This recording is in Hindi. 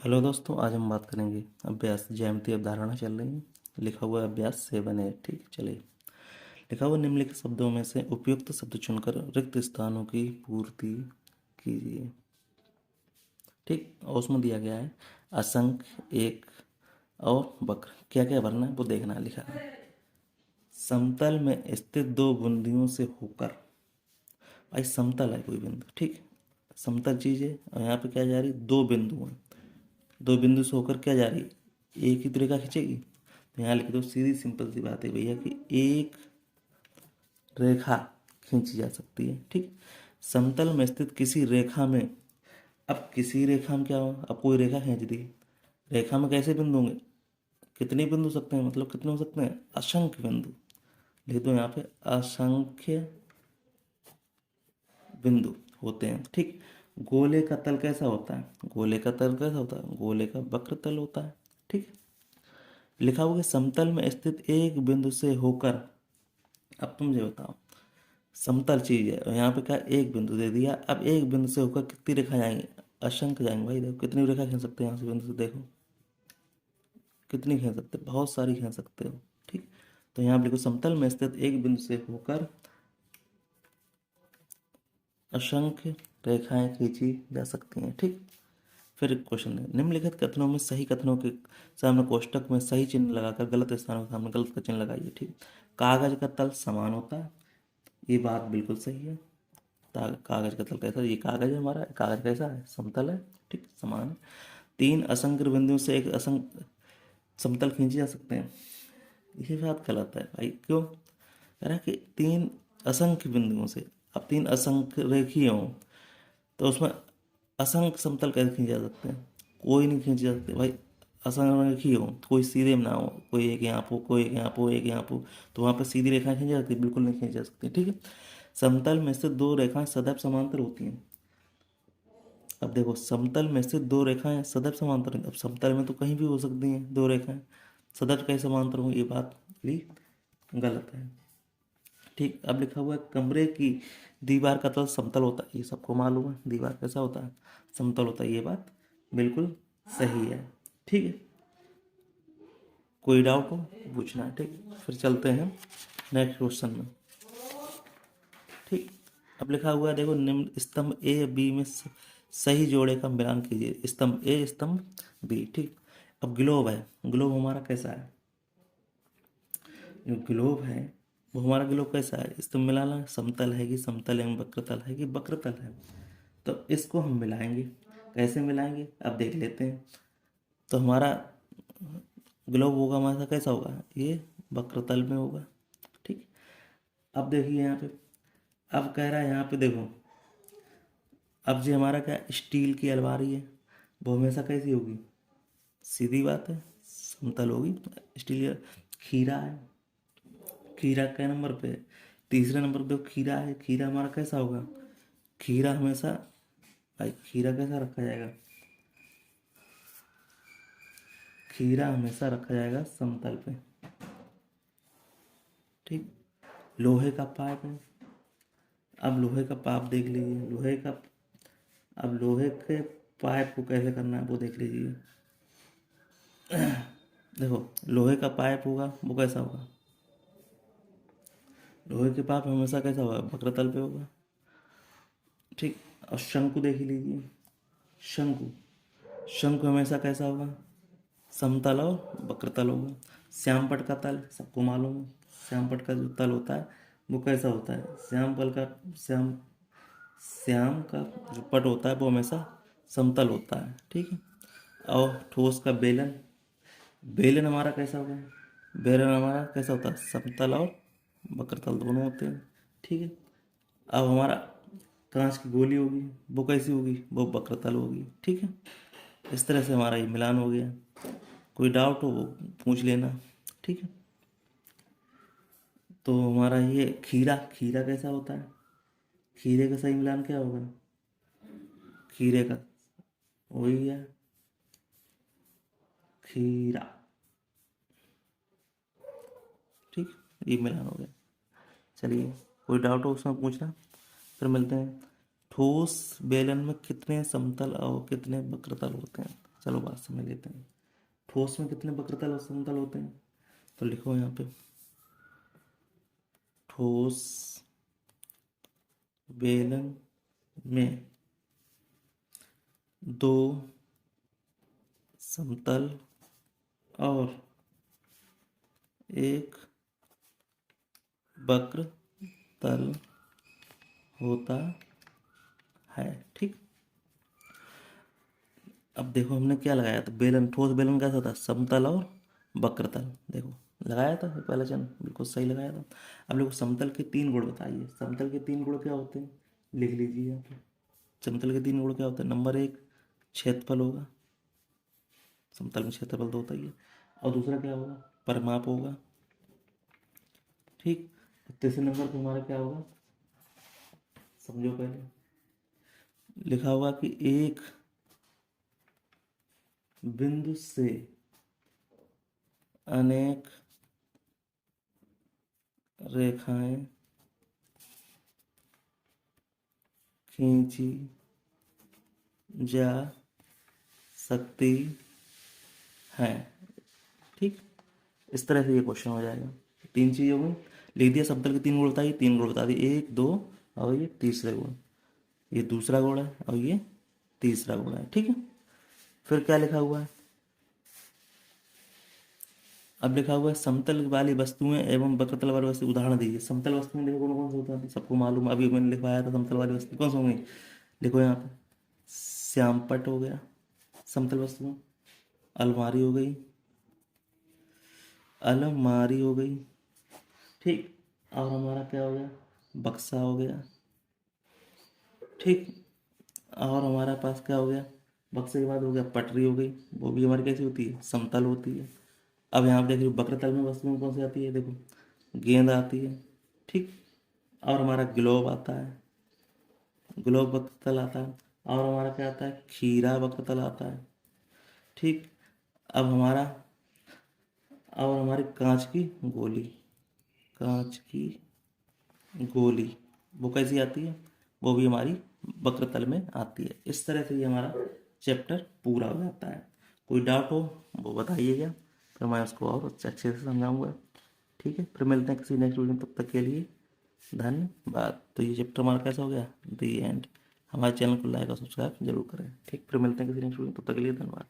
हेलो दोस्तों, आज हम बात करेंगे अभ्यास ज्यामितीय अवधारणा चल रही है। लिखा हुआ है अभ्यास 7 है। ठीक, चलिए। लिखा हुआ निम्नलिखित शब्दों में से उपयुक्त शब्द चुनकर रिक्त स्थानों की पूर्ति कीजिए। ठीक, और उसमें दिया गया है असंख्य, एक और वक्र। क्या क्या भरना है वो देखना है। लिखा है समतल में स्थित दो बिंदुओं से होकर। भाई समतल है कोई बिंदु, ठीक, समतल चीज है। और यहाँ पे क्या जा रही, दो बिंदु हैं। दो बिंदु से होकर क्या जा रही है, एक ही तो रेखा खींचेगी। तो यहाँ लिख दो, सीधी सिंपल सी बात है भैया कि एक रेखा खींची जा सकती है। ठीक, समतल में स्थित किसी रेखा में, अब किसी रेखा में क्या हो, अब कोई रेखा खींच दी। रेखा में कैसे बिंदु होंगे, कितने बिंदु हो सकते हैं, मतलब कितने हो सकते हैं, असंख्य बिंदु। लिख दो यहाँ पे असंख्य बिंदु होते हैं। ठीक, गोले का तल कैसा होता है, गोले का तल कैसा होता है, गोले का वक्र तल होता है। ठीक, लिखा हुआ है समतल में स्थित एक बिंदु से होकर। अब तुम मुझे बताओ, समतल चीज है और यहाँ पे क्या, एक बिंदु दे दिया। अब एक बिंदु से होकर कितनी रेखा जाएंगी, असंख्य जाएंगे। भाई देखो कितनी रेखा खींच सकते हैं यहाँ से बिंदु से, देखो कितनी खींच सकते हो, बहुत सारी खींच सकते हो। ठीक, तो यहाँ पे लिखो समतल में स्थित एक बिंदु से होकर असंख्य रेखाएं खींची जा सकती हैं। ठीक, फिर क्वेश्चन है निम्नलिखित कथनों में सही कथनों के सामने कोष्टक में सही चिन्ह लगाकर गलत स्थानों के सामने गलत का चिन्ह लगाइए। ठीक, कागज का तल समान होता है, ये बात बिल्कुल सही है। कागज का तल कैसा है, ये कागज है हमारा, कागज कैसा है, समतल है। ठीक, समान है। तीन असंख्य बिंदुओं से एक असंख्य समतल खींचे जा सकते हैं, ये बात गलत है भाई। क्यों कह रहा है कि तीन असंख्य बिंदुओं से, अब तीन असंख्य रेखीय हों तो उसमें असंख्य समतल कैसे खींचे जा सकते हैं, कोई नहीं खींचे जा सकते भाई। असंख्य ही हो, कोई सीधे में ना हो, कोई एक यहाँ पे, कोई एक यहाँ पे, एक यहाँ पे, तो वहाँ पे सीधी रेखाएं खींची जा सकती, बिल्कुल नहीं खींची जा सकती। ठीक है, समतल में से दो रेखाएं सदैव समांतर होती हैं। अब देखो समतल में से दो रेखाएं सदैव समांतर हैं। अब समतल में तो कहीं भी हो सकती हैं दो रेखाएं, सदैव कैसे समांतर होंगी, ये बात भी गलत है। ठीक, अब लिखा हुआ है कमरे की दीवार का तल समतल होता है, ये सबको मालूम है, दीवार कैसा होता है, समतल होता है, ये बात बिल्कुल सही है। ठीक है, कोई डाउट हो पूछना है। ठीक, फिर चलते हैं नेक्स्ट क्वेश्चन में। ठीक, अब लिखा हुआ है देखो, निम्न स्तंभ ए बी में सही जोड़े का मिलान कीजिए। स्तंभ ए स्तंभ बी। ठीक, अब ग्लोब है, ग्लोब हमारा कैसा है, जो ग्लोब है वो हमारा ग्लोब कैसा है, स्तंभ मिलाना, समतल है कि समतल एवं वक्रतल है कि वक्रतल है। तो इसको हम मिलाएंगे, कैसे मिलाएंगे अब देख लेते हैं। तो हमारा ग्लोब होगा हमारा कैसा होगा, ये वक्रतल में होगा। ठीक, अब देखिए यहाँ पे, अब कह रहा है यहाँ पे देखो, अब जो हमारा क्या स्टील की अलमारी है वो हमेशा कैसी होगी, सीधी बात है, समतल होगी। स्टील, खीरा है, खीरा कै नंबर पे है, तीसरे नंबर पे खीरा है। खीरा हमारा कैसा होगा, खीरा हमेशा, भाई खीरा कैसा रखा जाएगा, खीरा हमेशा रखा जाएगा समतल पे। ठीक, लोहे का पाइप है, अब लोहे का पाइप देख लीजिए, लोहे का, अब लोहे के पाइप को कैसे करना है वो देख लीजिए। देखो लोहे का पाइप होगा वो कैसा होगा, लोहे के पाइप हमेशा कैसा होगा, वक्रतल पे होगा। ठीक, और शंकु देख लीजिए, शंकु, शंकु हमेशा कैसा होगा, समतल और वक्रतल होगा। श्यामपट का तल सबको मालूम है, श्यामपट का जो तल होता है वो कैसा होता है, श्यामपल का, श्याम का जो पट होता है वो हमेशा समतल होता है। ठीक है, और ठोस का बेलन, बेलन हमारा कैसा होगा, बेलन हमारा कैसा होता है, समतल और वक्रतल दोनों होते हैं। ठीक है, अब हमारा कांच की गोली होगी वो कैसी होगी, वो वक्रतल होगी। ठीक है, इस तरह से हमारा ये मिलान हो गया। कोई डाउट हो वो पूछ लेना। ठीक है, तो हमारा ये खीरा, खीरा कैसा होता है, खीरे का सही मिलान क्या होगा, खीरे का वही है, खीरा। ठीक, ये मिलान हो गया। चलिए, कोई डाउट हो उसमें पूछना, फिर मिलते हैं। ठोस बेलन में कितने समतल और कितने वक्रतल होते हैं। चलो बात समझ लेते हैं। ठोस में कितने वक्रतल और समतल होते हैं? तो लिखो यहाँ पे, ठोस बेलन में 2 समतल और 1 वक्र तल होता है। ठीक, अब देखो हमने क्या लगाया था, बेलन, ठोस बेलन कैसा था, समतल और वक्रतल। देखो लगाया था पहला चिन्ह, बिल्कुल सही लगाया था। अब देखो समतल के 3 गुण बताइए। समतल के 3 गुण क्या होते हैं, लिख लीजिए यहाँ पे। समतल के 3 गुण क्या होते हैं? नंबर 1 क्षेत्रफल होगा, समतल में क्षेत्रफल तो होता ही है। और दूसरा क्या होगा, परिमाप होगा। ठीक, तीसरे नंबर पे हमारा क्या होगा, समझो पहले, लिखा होगा कि एक बिंदु से अनेक रेखाएं खींची जा सकती हैं। ठीक, इस तरह से ये क्वेश्चन हो जाएगा। 3 चीज़ हो गई, लिख दिया। समतल के 3 गुण बताइए, 3 गुण बता दिए, 1 2 और ये तीसरे गुण, ये दूसरा गुण है और ये तीसरा गुण है। ठीक है, फिर क्या लिखा हुआ है, अब लिखा हुआ है समतल वाली वस्तुएं एवं वक्रतल वाली वस्तु उदाहरण दीजिए। समतल वस्तुएं देखो कौन कौन सी होता है, सबको मालूम है, अभी मैंने लिखवाया था। समतल वाली वस्तु कौन सी होंगी, लिखो यहाँ पे, श्यामपट्ट हो गया समतल वस्तु में, अलमारी हो गई, अलमारी हो गई। ठीक, और हमारा क्या हो गया, बक्सा हो गया। ठीक, और हमारा पास क्या हो गया, बक्से के बाद हो गया पटरी हो गई, वो भी हमारी कैसी होती है, समतल होती है। अब यहाँ पे देख लो वक्रतल में वस्तु में कौन सी आती है, देखो गेंद आती है। ठीक, और हमारा ग्लोब आता है, ग्लोब वक्रतल आता है। और हमारा क्या आता है, खीरा वक्रतल आता है। ठीक, अब हमारा, और हमारी कांच की गोली, कांच की गोली वो कैसी आती है, वो भी हमारी वक्रतल में आती है। इस तरह से ये हमारा चैप्टर पूरा हो जाता है। कोई डाउट हो वो बताइएगा, फिर मैं उसको और अच्छे से समझाऊंगा। ठीक है, फिर मिलते हैं किसी नेक्स्ट वीडियो में, तब तक के लिए धन्यवाद। तो ये चैप्टर हमारा कैसा हो गया, दी एंड। हमारे चैनल को लाइक और सब्सक्राइब जरूर करें। ठीक, फिर मिलते हैं किसी नेक्स्ट वीडियो में, तब तक के लिए धन्यवाद।